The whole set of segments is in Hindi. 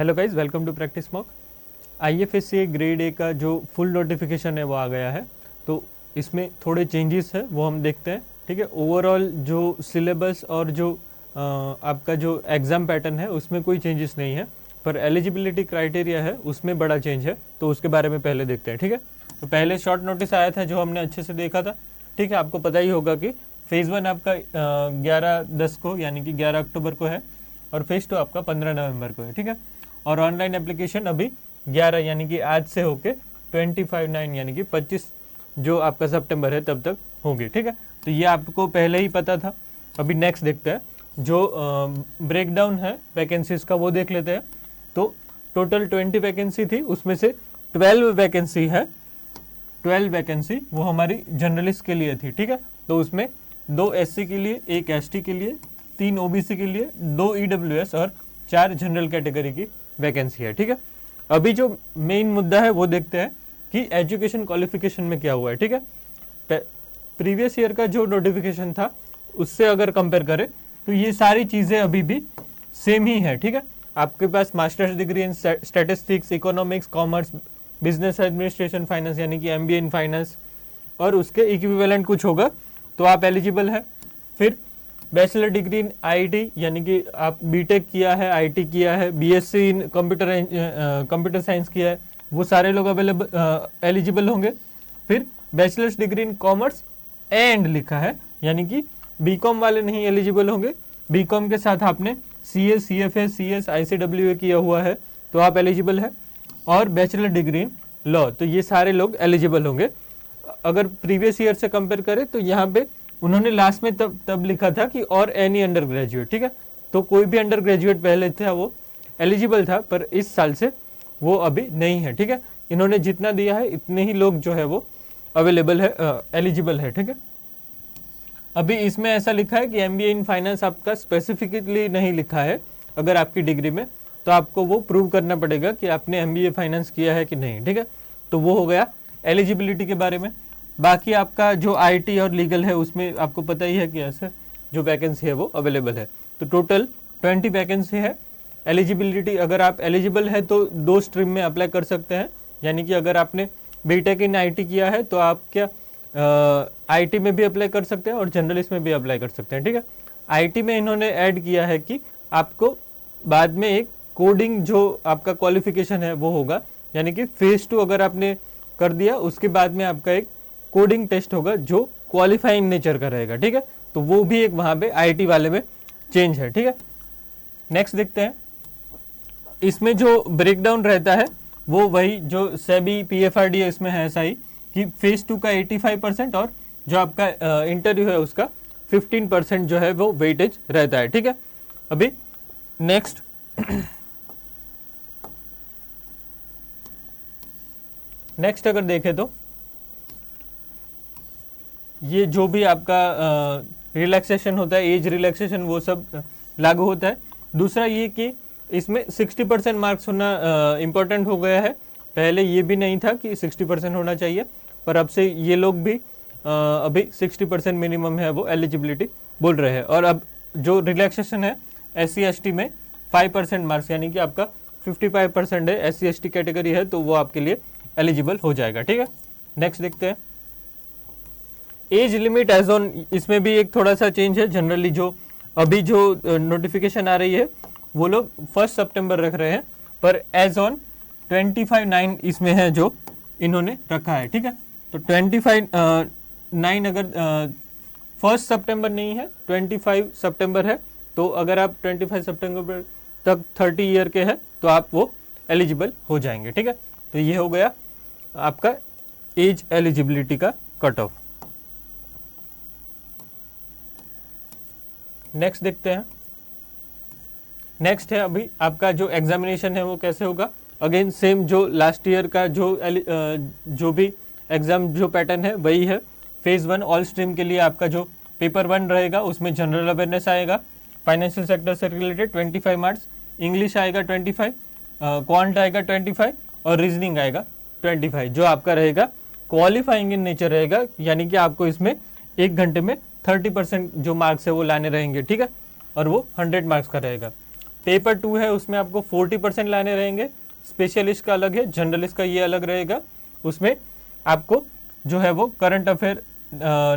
Hello guys, welcome to practice mock. IFSC grade A का जो फुल नोटिफिकेशन है वो आ गया है। तो इसमें थोड़े चेंजेस है वो हम देखते हैं। ठीक है, ओवरऑल जो सिलेबस और जो आपका जो एग्ज़ाम पैटर्न है उसमें कोई चेंजेस नहीं है, पर एलिजिबिलिटी क्राइटेरिया है उसमें बड़ा चेंज है। तो उसके बारे में पहले देखते हैं। ठीक है, तो पहले शॉर्ट नोटिस आया था जो हमने अच्छे से देखा था। ठीक है, आपको पता ही होगा कि फेज़ 1 आपका 11/10 को यानी कि 11 अक्टूबर को है और फेज़ 2 आपका 15 नवंबर को है। ठीक है, और ऑनलाइन एप्लीकेशन अभी 11 यानी कि आज से होके 25/9 यानी कि 25 जो आपका सितंबर है तब तक होगी। ठीक है, तो ये आपको पहले ही पता था। अभी नेक्स्ट देखते हैं, जो ब्रेकडाउन है वैकेंसीज का वो देख लेते हैं। तो टोटल 20 वैकेंसी थी, उसमें से 12 वैकेंसी है। 12 वैकेंसी वो हमारी जर्नलिस्ट के लिए थी। ठीक है, तो उसमें 2 एससी के लिए, 1 एसटी के लिए, 3 ओबीसी के लिए, 2 ईडब्ल्यूएस और 4 जनरल कैटेगरी की वैकेंसी है। ठीक है, अभी जो मेन मुद्दा है वो देखते हैं कि एजुकेशन क्वालिफिकेशन में क्या हुआ है। ठीक है, प्रीवियस ईयर का जो नोटिफिकेशन था उससे अगर कंपेयर करें तो ये सारी चीज़ें अभी भी सेम ही है। ठीक है, आपके पास masters degree in statistics, economics, commerce, business administration, finance यानी कि एमबीए इन फाइनेंस और उसके इक्विवेलेंट कुछ होगा तो आप एलिजिबल है। फिर बैचलर डिग्री इन आईटी यानी कि आप बीटेक किया है, आईटी किया है, बीएससी इन कंप्यूटर साइंस किया है, वो सारे लोग एलिजिबल होंगे। फिर bachelors degree in commerce and लिखा है यानी कि बीकॉम वाले नहीं एलिजिबल होंगे। बीकॉम के साथ आपने सीएस, सीएफएस, सीएस, आईसीडब्ल्यूए किया हुआ है तो आप एलिजिबल है। और बैचलर डिग्री इन लॉ, तो ये सारे लोग एलिजिबल होंगे। अगर प्रीवियस ईयर से कंपेयर करें तो यहाँ पे उन्होंने लास्ट में तब लिखा था कि और एनी अंडर ग्रेजुएट। ठीक है, तो कोई भी अंडर ग्रेजुएट पहले था वो एलिजिबल था, पर इस साल से वो अभी नहीं है। ठीक है, इन्होंने जितना दिया है इतने ही लोग जो है वो अवेलेबल है, एलिजिबल है। ठीक है, अभी इसमें ऐसा लिखा है कि एमबीए इन फाइनेंस आपका स्पेसिफिकली नहीं लिखा है। अगर आपकी डिग्री में तो आपको वो प्रूव करना पड़ेगा कि आपने एमबीए फाइनेंस किया है कि नहीं। ठीक है, तो वो हो गया एलिजिबिलिटी के बारे में। बाकी आपका जो आईटी और लीगल है उसमें आपको पता ही है कि ऐसे जो वैकेंसी है वो अवेलेबल है। तो टोटल 20 वैकेंसी है। एलिजिबिलिटी, अगर आप एलिजिबल है तो 2 स्ट्रीम में अप्लाई कर सकते हैं, यानी कि अगर आपने बीटेक इन आईटी किया है तो आप क्या आईटी में भी अप्लाई कर सकते हैं और जर्नलिस्ट में भी अप्लाई कर सकते हैं। ठीक है, आईटी में इन्होंने ऐड किया है कि आपको बाद में एक कोडिंग जो आपका क्वालिफिकेशन है वो होगा, यानी कि फेज 2 अगर आपने कर दिया उसके बाद में आपका एक कोडिंग टेस्ट होगा जो क्वालिफाइंग नेचर का रहेगा। ठीक है, तो वो भी एक वहाँ पे आईटी वाले में चेंज है। ठीक है, नेक्स्ट देखते हैं। इसमें जो ब्रेकडाउन रहता है वो वही जो सेबी पीएफआरडीए इसमें है ऐसा ही कि फेज 2 का 85% और जो आपका इंटरव्यू है उसका 15% जो है वो वेटेज रहता है। ठीक है, अभी नेक्स्ट अगर देखें तो ये जो भी आपका रिलैक्सेशन होता है, एज रिलैक्सेशन, वो सब लागू होता है। दूसरा ये कि इसमें 60% मार्क्स होना इम्पोर्टेंट हो गया है। पहले ये भी नहीं था कि 60% होना चाहिए, पर अब से ये लोग भी अभी 60% मिनिमम है वो एलिजिबिलिटी बोल रहे हैं। और अब जो रिलैक्सेशन है SC ST में 5% मार्क्स यानी कि आपका 55% है, SC ST कैटेगरी है तो वो आपके लिए एलिजिबल हो जाएगा। ठीक है, नेक्स्ट देखते हैं। एज लिमिट एज ऑन, इसमें भी एक थोड़ा सा चेंज है। जनरली जो अभी जो नोटिफिकेशन आ रही है वो लोग 1 सितंबर रख रहे हैं, पर एज ऑन 25/9 इसमें है जो इन्होंने रखा है। ठीक है, तो 25/9 अगर 1 सितंबर नहीं है, 25 सितंबर है, तो अगर आप 25 सितंबर तक 30 ईयर के हैं तो आप वो एलिजिबल हो जाएंगे। ठीक है, तो ये हो गया आपका एज एलिजिबिलिटी का कट ऑफ। नेक्स्ट देखते हैं। नेक्स्ट है अभी आपका जो एग्जामिनेशन है वो कैसे होगा। अगेन सेम जो लास्ट ईयर का जो भी एग्जाम जो पैटर्न है वही है। फेज 1 ऑल स्ट्रीम के लिए आपका जो पेपर 1 रहेगा उसमें जनरल अवेयरनेस आएगा, फाइनेंशियल सेक्टर से रिलेटेड 25 मार्क्स, इंग्लिश आएगा 25, क्वांट आएगा 25 और रीजनिंग आएगा 25, जो आपका रहेगा क्वालिफाइंग इन नेचर रहेगा, यानी कि आपको इसमें 1 घंटे में 30% जो मार्क्स है वो लाने रहेंगे। ठीक है, और वो 100 मार्क्स का रहेगा। पेपर 2 है उसमें आपको 40% लाने रहेंगे, स्पेशलिस्ट का अलग है, जनरलिस्ट का ये अलग रहेगा। उसमें आपको जो है वो current affair,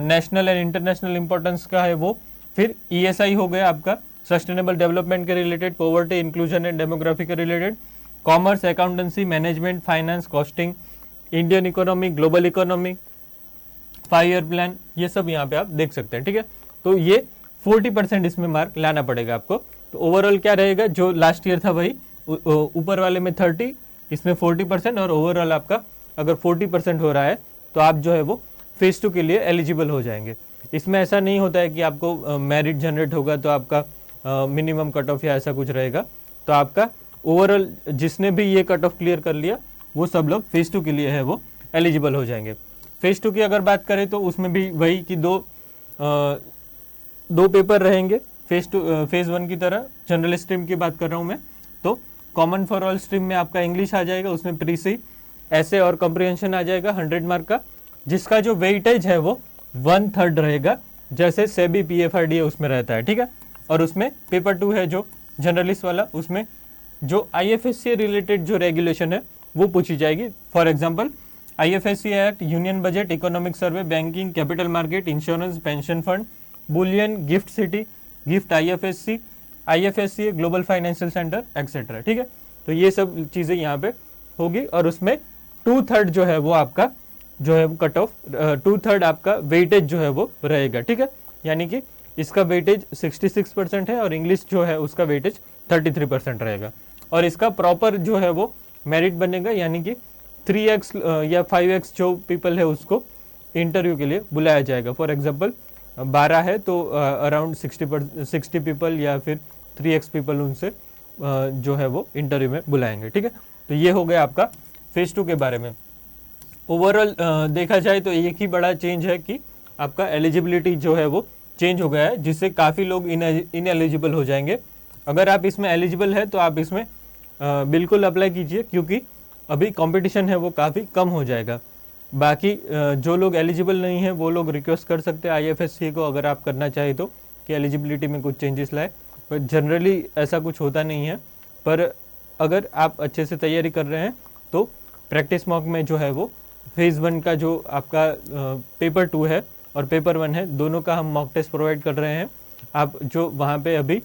national and international importance का है वो, फिर ESI हो गया आपका सस्टेनेबल डेवलपमेंट के related, poverty inclusion and demography के related, commerce, accountancy, management, finance, costing, Indian economy, global economy, 5 year plan, ये सब यहाँ पे आप देख सकते हैं। ठीक है, तो ये 40% इसमें मार्क लाना पड़ेगा आपको। तो ओवरऑल क्या रहेगा, जो लास्ट ईयर था वही, ऊपर वाले में 30, इसमें 40%, और ओवरऑल आपका अगर 40% हो रहा है तो आप जो है वो फेज 2 के लिए एलिजिबल हो जाएंगे। इसमें ऐसा नहीं होता है कि आपको मेरिट जनरेट होगा तो आपका मिनिमम कट ऑफ या ऐसा कुछ रहेगा। तो आपका ओवरऑल जिसने भी ये कट ऑफ क्लियर कर लिया वो सब लोग फेज 2 के लिए है वो एलिजिबल हो जाएंगे। फेज 2 की अगर बात करें तो उसमें भी वही कि दो पेपर रहेंगे फेज 1 की तरह। जनरल स्ट्रीम की बात कर रहा हूँ मैं, तो कॉमन फॉर ऑल स्ट्रीम में आपका इंग्लिश आ जाएगा, उसमें प्रीसी, ऐसे और कॉम्प्रिहेंशन आ जाएगा 100 मार्क का, जिसका जो वेटेज है वो 1/3 रहेगा, जैसे सेबी PFRDA उसमें रहता है। ठीक है, और उसमें पेपर 2 है जो जनरलिस्ट वाला, उसमें जो IFSC रिलेटेड जो रेगुलेशन है वो पूछी जाएगी। For example IFSC act, union budget, economic survey, banking, capital market, insurance, pension fund, Boolean, gift city, gift IFSC global financial centre etcetera. ठीक है, तो ये सब चीज़ें यहाँ पे होगी, और उसमें 2/3 जो है वो आपका जो है कट ऑफ 2/3 आपका वेटेज जो है वो रहेगा। ठीक है, यानी कि इसका वेटेज 66% है और इंग्लिश जो है उसका वेटेज 33% रहेगा, और इसका प्रॉपर जो है वो मेरिट बनेगा, यानी कि 3x या 5x जो पीपल है उसको इंटरव्यू के लिए बुलाया जाएगा। फॉर एग्जांपल 12 है तो अराउंड 60 पीपल या फिर 3x पीपल उनसे जो है वो इंटरव्यू में बुलाएंगे। ठीक है, तो ये हो गया आपका फेज 2 के बारे में। ओवरऑल देखा जाए तो एक ही बड़ा चेंज है कि आपका एलिजिबिलिटी जो है वो चेंज हो गया है, जिससे काफ़ी लोग इनएलिजिबल हो जाएंगे। अगर आप इसमें एलिजिबल है तो आप इसमें बिल्कुल अप्लाई कीजिए, क्योंकि अभी कंपटीशन है वो काफ़ी कम हो जाएगा। बाकी जो लोग एलिजिबल नहीं है वो लोग रिक्वेस्ट कर सकते हैं IFSC को, अगर आप करना चाहें तो, कि एलिजिबिलिटी में कुछ चेंजेस लाए, पर जनरली ऐसा कुछ होता नहीं है। पर अगर आप अच्छे से तैयारी कर रहे हैं तो प्रैक्टिस मॉक में जो है वो फेज़ 1 का जो आपका पेपर 2 है और पेपर 1 है, दोनों का हम मॉक टेस्ट प्रोवाइड कर रहे हैं। आप जो वहाँ पे अभी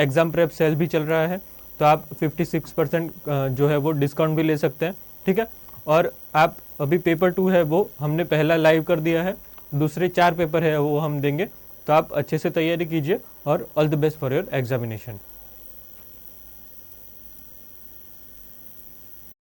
एग्ज़ाम प्रेप सेल भी चल रहा है, तो आप 56% जो है वो डिस्काउंट भी ले सकते हैं। ठीक है, और आप अभी पेपर 2 है वो हमने पहला लाइव कर दिया है, दूसरे 4 पेपर है वो हम देंगे। तो आप अच्छे से तैयारी कीजिए, और all the best for your examination.